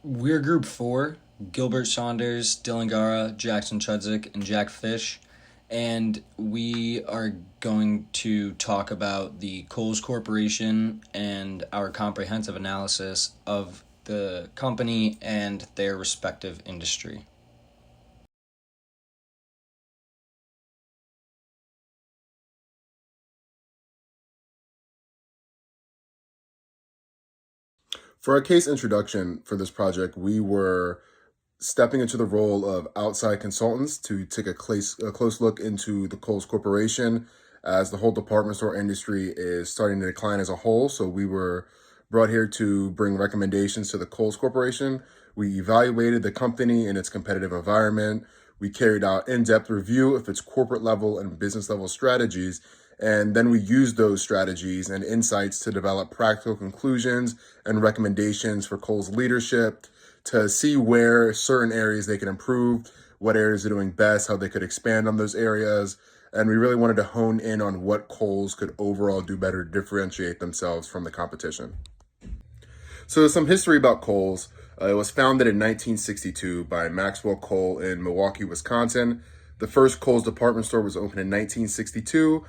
We're Group 4, Gilbert Saunders, Dylan Gara, Jackson Chudzik, and Jack Fish. And we are going to talk about the Kohl's Corporation and our comprehensive analysis of the company and their respective industry. For our case introduction for this project, we were stepping into the role of outside consultants to take a close look into the Kohl's Corporation as the whole department store industry is starting to decline as a whole. So we were brought here to bring recommendations to the Kohl's Corporation. We evaluated the company and its competitive environment. We carried out in-depth review of its corporate level and business level strategies. And then we used those strategies and insights to develop practical conclusions and recommendations for Kohl's leadership to see where certain areas they could improve, what areas are doing best, how they could expand on those areas. And we really wanted to hone in on what Kohl's could overall do better to differentiate themselves from the competition. So some history about Kohl's. It was founded in 1962 by Maxwell Kohl in Milwaukee, Wisconsin. The first Kohl's department store was opened in 1962.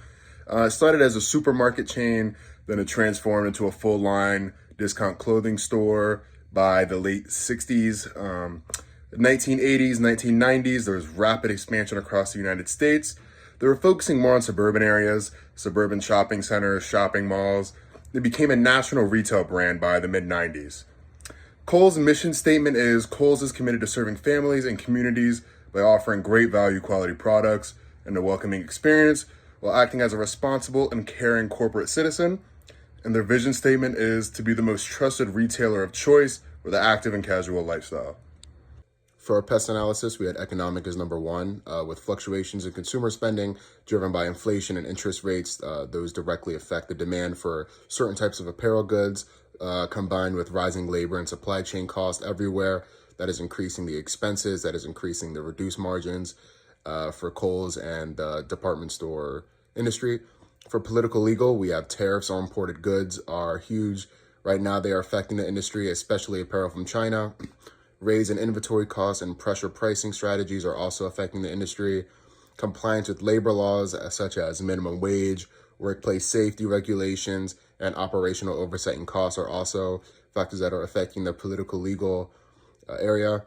It started as a supermarket chain, then it transformed into a full-line discount clothing store by the late 60s. 1980s, 1990s, there was rapid expansion across the United States. They were focusing more on suburban areas, suburban shopping centers, shopping malls. It became a national retail brand by the mid-90s. Kohl's mission statement is Kohl's is committed to serving families and communities by offering great value quality products and a welcoming experience while acting as a responsible and caring corporate citizen. And their vision statement is to be the most trusted retailer of choice with an active and casual lifestyle. For our pest analysis, we had economic as number one, with fluctuations in consumer spending driven by inflation and interest rates. Those directly affect the demand for certain types of apparel goods, combined with rising labor and supply chain costs everywhere. That is increasing the expenses, that is increasing the reduced margins for Kohl's and the department store industry. For political legal, we have tariffs on imported goods are huge. Right now, they are affecting the industry, especially apparel from China. Raise in inventory costs and pressure pricing strategies are also affecting the industry. Compliance with labor laws such as minimum wage, workplace safety regulations, and operational oversight and costs are also factors that are affecting the political legal area.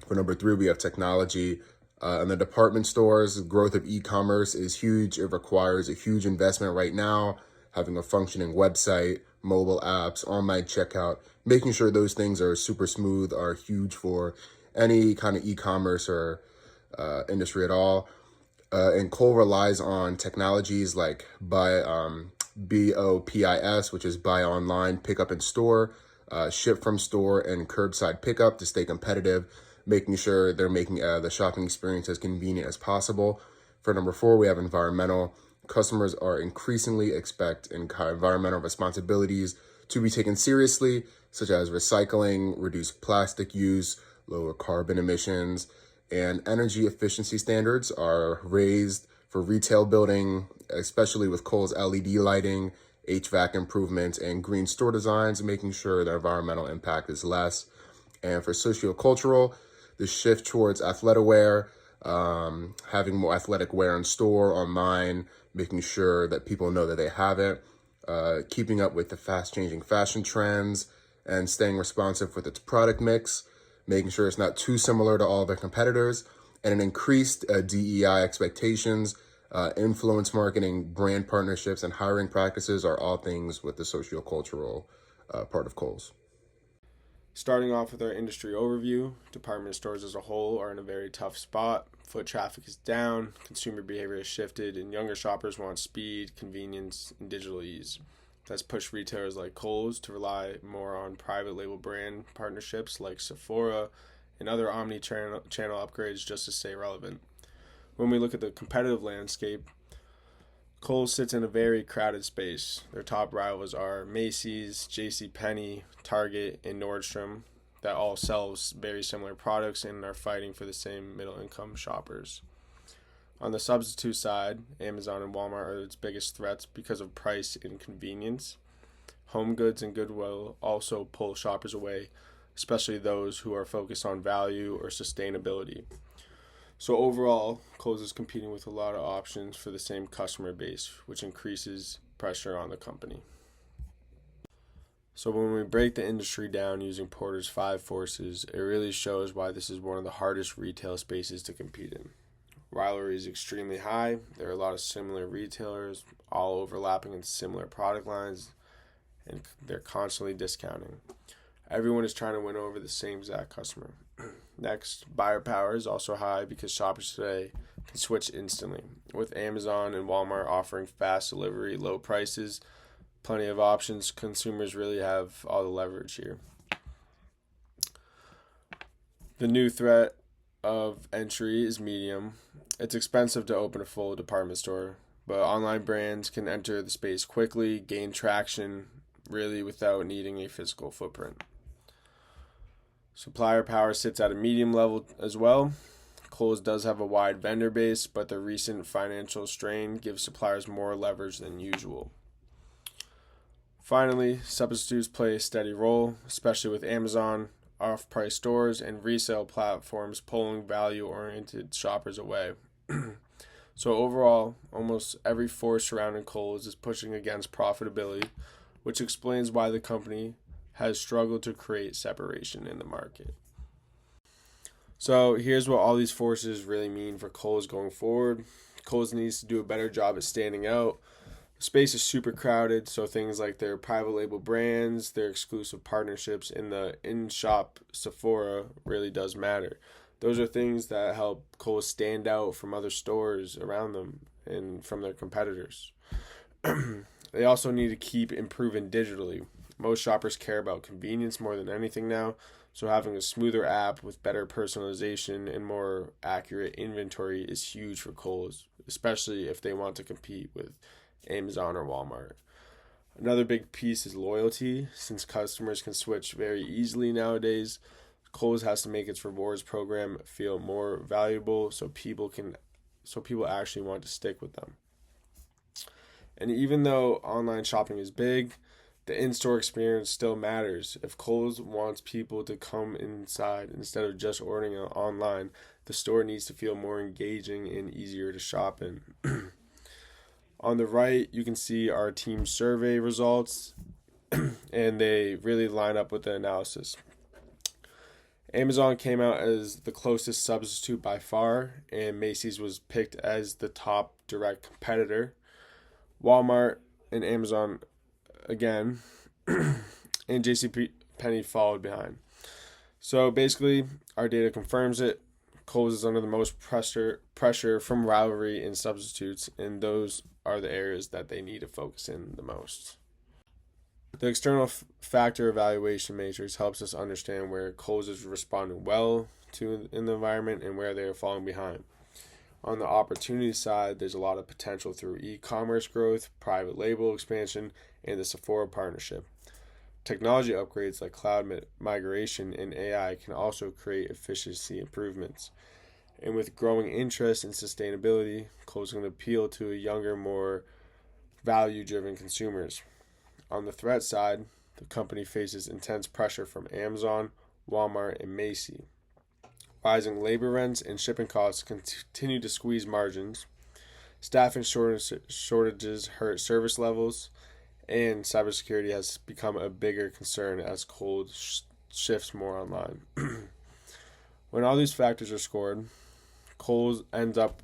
For number three, we have technology. In the department stores, growth of e-commerce is huge. It requires a huge investment right now, having a functioning website, mobile apps, online checkout, making sure those things are super smooth are huge for any kind of e-commerce or industry at all. And Kohl relies on technologies like BOPIS, which is buy online, pick up in store, ship from store, and curbside pickup to stay competitive, making sure they're making the shopping experience as convenient as possible. For number four, we have environmental. Customers are increasingly expect environmental responsibilities to be taken seriously, such as recycling, reduced plastic use, lower carbon emissions, and energy efficiency standards are raised for retail building, especially with Kohl's LED lighting, HVAC improvements, and green store designs, making sure the environmental impact is less. And for sociocultural, the shift towards athletic wear, having more athletic wear in store, online, making sure that people know that they have it, keeping up with the fast-changing fashion trends, and staying responsive with its product mix, making sure it's not too similar to all their competitors, and an increased DEI expectations, influence marketing, brand partnerships, and hiring practices are all things with the sociocultural part of Kohl's. Starting off with our industry overview, department stores as a whole are in a very tough spot. Foot traffic is down, consumer behavior has shifted, and younger shoppers want speed, convenience, and digital ease. That's pushed retailers like Kohl's to rely more on private label brand partnerships like Sephora and other omni-channel upgrades just to stay relevant. When we look at the competitive landscape, Kohl's sits in a very crowded space. Their top rivals are Macy's, JCPenney, Target, and Nordstrom that all sell very similar products and are fighting for the same middle-income shoppers. On the substitute side, Amazon and Walmart are its biggest threats because of price and convenience. Home Goods and Goodwill also pull shoppers away especially those who are focused on value or sustainability. So overall, Kohl's is competing with a lot of options for the same customer base, which increases pressure on the company. So when we break the industry down using Porter's 5 forces, it really shows why this is one of the hardest retail spaces to compete in. Rivalry is extremely high. There are a lot of similar retailers, all overlapping in similar product lines, and they're constantly discounting. Everyone is trying to win over the same exact customer. Next, buyer power is also high because shoppers today can switch instantly. With Amazon and Walmart offering fast delivery, low prices, plenty of options, consumers really have all the leverage here. The new threat of entry is medium. It's expensive to open a full department store, but online brands can enter the space quickly, gain traction, really without needing a physical footprint. Supplier power sits at a medium level as well. Kohl's does have a wide vendor base, but the recent financial strain gives suppliers more leverage than usual. Finally, substitutes play a steady role, especially with Amazon, off-price stores, and resale platforms pulling value-oriented shoppers away. So overall, almost every force surrounding Kohl's is pushing against profitability, which explains why the company has struggled to create separation in the market. So here's what all these forces really mean for Kohl's going forward. Kohl's needs to do a better job at standing out. The space is super crowded, so things like their private label brands, their exclusive partnerships, and the in-shop Sephora really does matter. Those are things that help Kohl's stand out from other stores around them and from their competitors. They also need to keep improving digitally. Most shoppers care about convenience more than anything now, so having a smoother app with better personalization and more accurate inventory is huge for Kohl's, especially if they want to compete with Amazon or Walmart. Another big piece is loyalty. Since customers can switch very easily nowadays, Kohl's has to make its rewards program feel more valuable so people actually want to stick with them. And even though online shopping is big, the in-store experience still matters. If Kohl's wants people to come inside instead of just ordering online, the store needs to feel more engaging and easier to shop in. On the right, you can see our team survey results, and they really line up with the analysis. Amazon came out as the closest substitute by far, and Macy's was picked as the top direct competitor. Walmart and Amazon again, and JCPenney followed behind. So basically, our data confirms it. Kohl's is under the most pressure from rivalry and substitutes, and those are the areas that they need to focus in the most. The external factor evaluation matrix helps us understand where Kohl's is responding well to in the environment and where they are falling behind. On the opportunity side, there's a lot of potential through e-commerce growth, private label expansion, and the Sephora partnership. Technology upgrades like cloud migration and AI can also create efficiency improvements. And with growing interest in sustainability, Kohl's is going to appeal to a younger, more value-driven consumers. On the threat side, the company faces intense pressure from Amazon, Walmart, and Macy's. Rising labor rents and shipping costs continue to squeeze margins. Staffing shortages hurt service levels, and cybersecurity has become a bigger concern as Kohl's shifts more online. When all these factors are scored, Kohl's ends up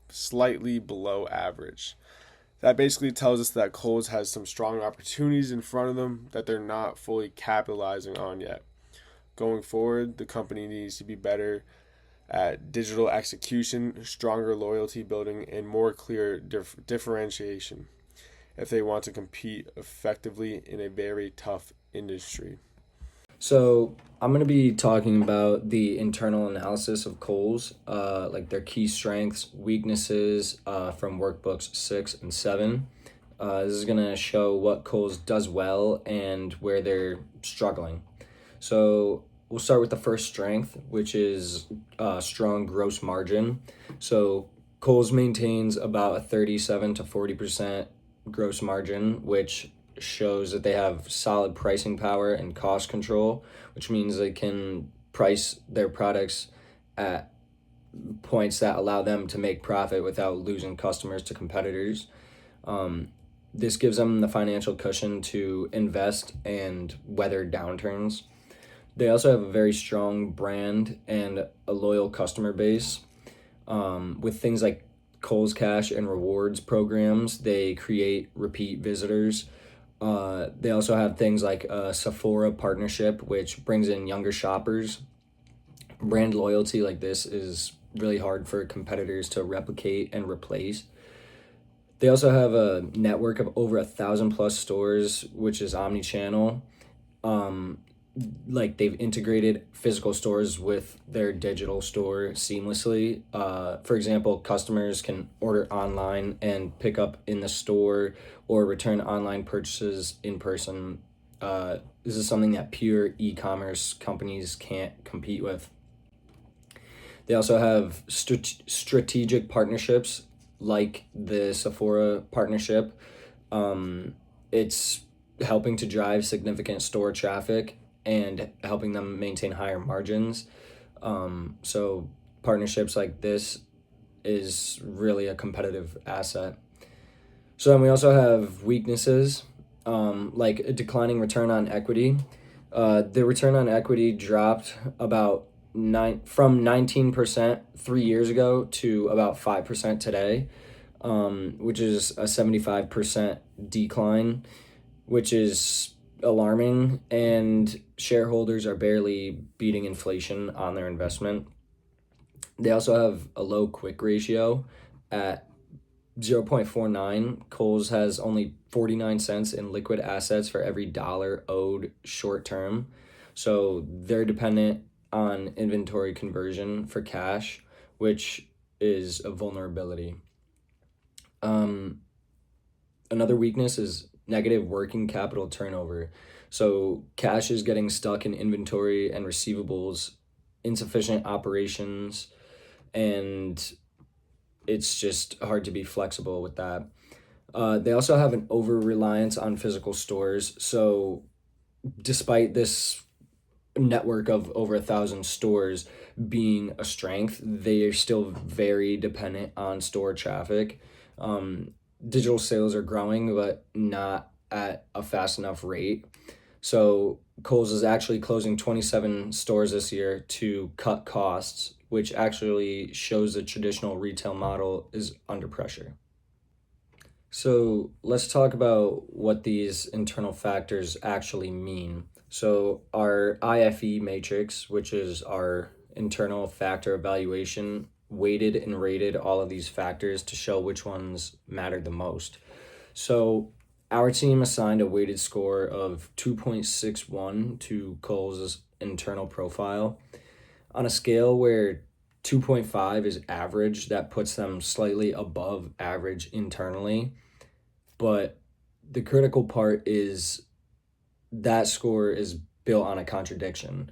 slightly below average. That basically tells us that Kohl's has some strong opportunities in front of them that they're not fully capitalizing on yet. Going forward, the company needs to be better at digital execution, stronger loyalty building, and more clear differentiation if they want to compete effectively in a very tough industry. So I'm going to be talking about the internal analysis of Kohl's, like their key strengths, weaknesses from workbooks 6 and 7. This is going to show what Kohl's does well and where they're struggling. So we'll start with the first strength, which is strong gross margin. So Kohl's maintains about a 37 to 40% gross margin, which shows that they have solid pricing power and cost control, which means they can price their products at points that allow them to make profit without losing customers to competitors. This gives them the financial cushion to invest and weather downturns. They also have a very strong brand and a loyal customer base. With things like Kohl's Cash and rewards programs, they create repeat visitors. They also have things like a Sephora partnership, which brings in younger shoppers. Brand loyalty like this is really hard for competitors to replicate and replace. They also have a network of over 1,000+ stores, which is omni-channel. Like they've integrated physical stores with their digital store seamlessly. For example, customers can order online and pick up in the store or return online purchases in person. This is something that pure e-commerce companies can't compete with. They also have strategic partnerships like the Sephora partnership. It's helping to drive significant store traffic and helping them maintain higher margins. So partnerships like this is really a competitive asset. So then we also have weaknesses, like a declining return on equity. The return on equity dropped from 19% 3 years ago to about 5% today, which is a 75% decline, which is alarming, and shareholders are barely beating inflation on their investment. They also have a low quick ratio at 0.49. Kohl's has only 49 cents in liquid assets for every dollar owed short term. So they're dependent on inventory conversion for cash, which is a vulnerability. Another weakness is negative working capital turnover. So cash is getting stuck in inventory and receivables, insufficient operations, and it's just hard to be flexible with that. They also have an over-reliance on physical stores. So despite this network of over 1,000 stores being a strength, they are still very dependent on store traffic. Digital sales are growing, but not at a fast enough rate. So Kohl's is actually closing 27 stores this year to cut costs, which actually shows the traditional retail model is under pressure. So let's talk about what these internal factors actually mean. So our IFE matrix, which is our internal factor evaluation, weighted and rated all of these factors to show which ones mattered the most. So our team assigned a weighted score of 2.61 to Kohl's internal profile. On a scale where 2.5 is average, that puts them slightly above average internally. But the critical part is that score is built on a contradiction.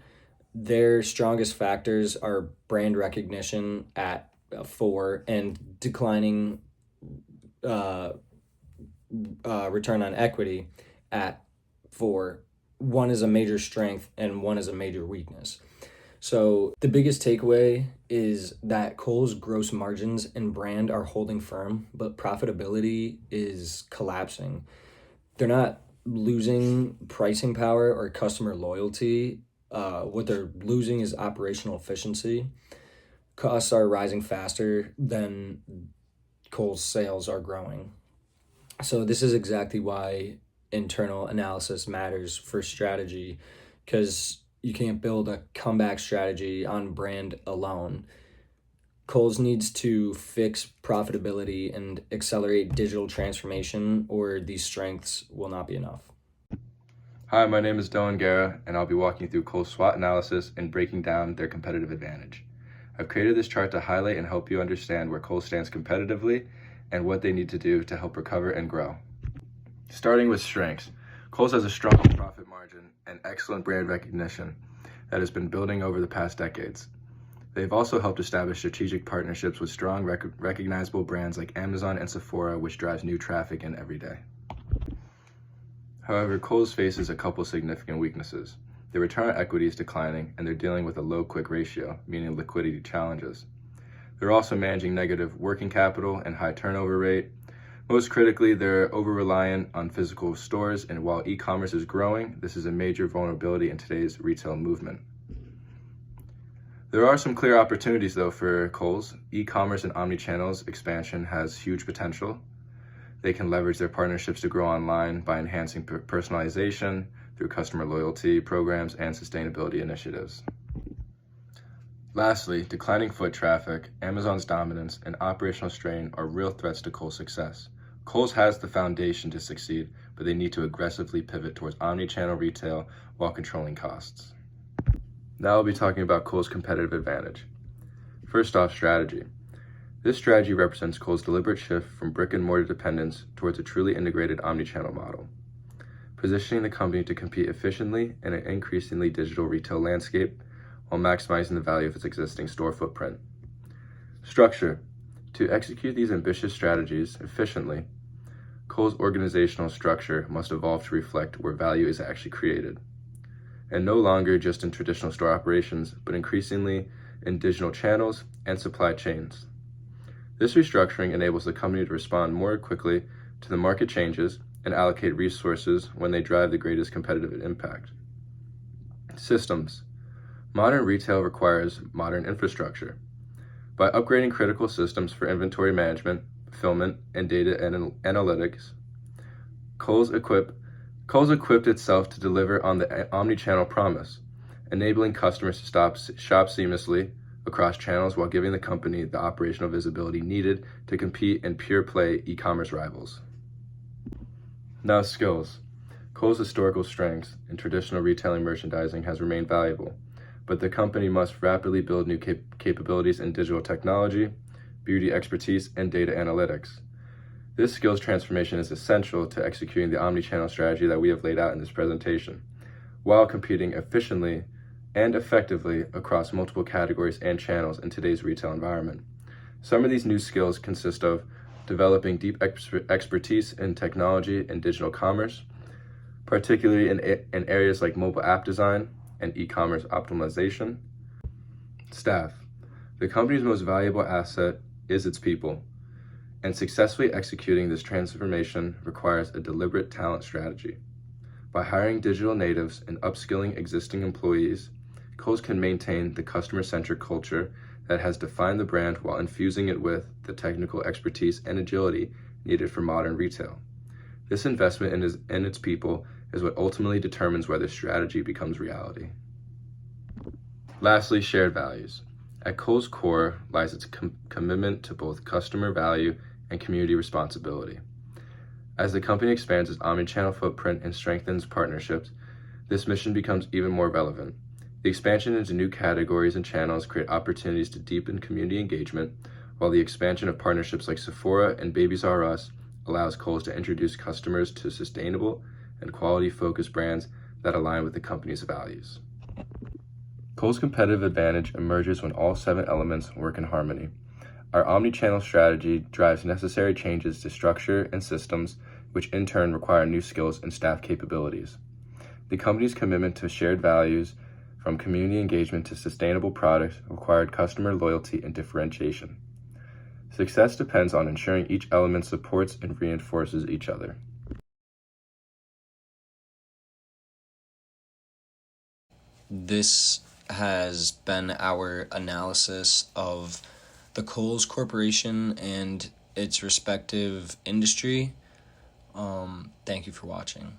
Their strongest factors are brand recognition at 4 and declining return on equity at 4. One is a major strength and one is a major weakness. So the biggest takeaway is that Kohl's gross margins and brand are holding firm, but profitability is collapsing. They're not losing pricing power or customer loyalty. What they're losing is operational efficiency. Costs are rising faster than Kohl's sales are growing. So this is exactly why internal analysis matters for strategy, because you can't build a comeback strategy on brand alone. Kohl's needs to fix profitability and accelerate digital transformation, or these strengths will not be enough. Hi, my name is Dylan Guerra, and I'll be walking through Kohl's SWOT analysis and breaking down their competitive advantage. I've created this chart to highlight and help you understand where Kohl's stands competitively and what they need to do to help recover and grow. Starting with strengths, Kohl's has a strong profit margin and excellent brand recognition that has been building over the past decades. They've also helped establish strategic partnerships with strong recognizable brands like Amazon and Sephora, which drives new traffic in every day. However, Kohl's faces a couple significant weaknesses. Their return on equity is declining, and they're dealing with a low quick ratio, meaning liquidity challenges. They're also managing negative working capital and high turnover rate. Most critically, they're over-reliant on physical stores, and while e-commerce is growing, this is a major vulnerability in today's retail movement. There are some clear opportunities, though, for Kohl's. E-commerce and omnichannels expansion has huge potential. They can leverage their partnerships to grow online by enhancing personalization through customer loyalty programs and sustainability initiatives. Lastly, declining foot traffic, Amazon's dominance, and operational strain are real threats to Kohl's success. Kohl's has the foundation to succeed, but they need to aggressively pivot towards omnichannel retail while controlling costs. Now I'll be talking about Kohl's competitive advantage. First off, strategy. This strategy represents Kohl's deliberate shift from brick-and-mortar dependence towards a truly integrated omnichannel model, positioning the company to compete efficiently in an increasingly digital retail landscape while maximizing the value of its existing store footprint. Structure. To execute these ambitious strategies efficiently, Kohl's organizational structure must evolve to reflect where value is actually created, and no longer just in traditional store operations, but increasingly in digital channels and supply chains. This restructuring enables the company to respond more quickly to the market changes and allocate resources when they drive the greatest competitive impact. Systems. Modern retail requires modern infrastructure. By upgrading critical systems for inventory management, fulfillment, and data analytics, Kohl's equipped itself to deliver on the omnichannel promise, enabling customers to shop seamlessly across channels while giving the company the operational visibility needed to compete in pure-play e-commerce rivals. Now, skills. Kohl's historical strengths in traditional retailing merchandising has remained valuable, but the company must rapidly build new capabilities in digital technology, beauty expertise, and data analytics. This skills transformation is essential to executing the omnichannel strategy that we have laid out in this presentation, while competing efficiently and effectively across multiple categories and channels in today's retail environment. Some of these new skills consist of developing deep expertise in technology and digital commerce, particularly in areas like mobile app design and e-commerce optimization. Staff. The company's most valuable asset is its people, and successfully executing this transformation requires a deliberate talent strategy. By hiring digital natives and upskilling existing employees, Kohl's can maintain the customer-centric culture that has defined the brand while infusing it with the technical expertise and agility needed for modern retail. This investment in its people is what ultimately determines whether strategy becomes reality. Lastly, shared values. At Kohl's core lies its commitment to both customer value and community responsibility. As the company expands its omnichannel footprint and strengthens partnerships, this mission becomes even more relevant. The expansion into new categories and channels create opportunities to deepen community engagement, while the expansion of partnerships like Sephora and Babies R Us allows Kohl's to introduce customers to sustainable and quality-focused brands that align with the company's values. Kohl's competitive advantage emerges when all 7 elements work in harmony. Our omnichannel strategy drives necessary changes to structure and systems, which in turn require new skills and staff capabilities. The company's commitment to shared values, from community engagement to sustainable products, required customer loyalty and differentiation. Success depends on ensuring each element supports and reinforces each other. This has been our analysis of the Kohl's Corporation and its respective industry. Thank you for watching.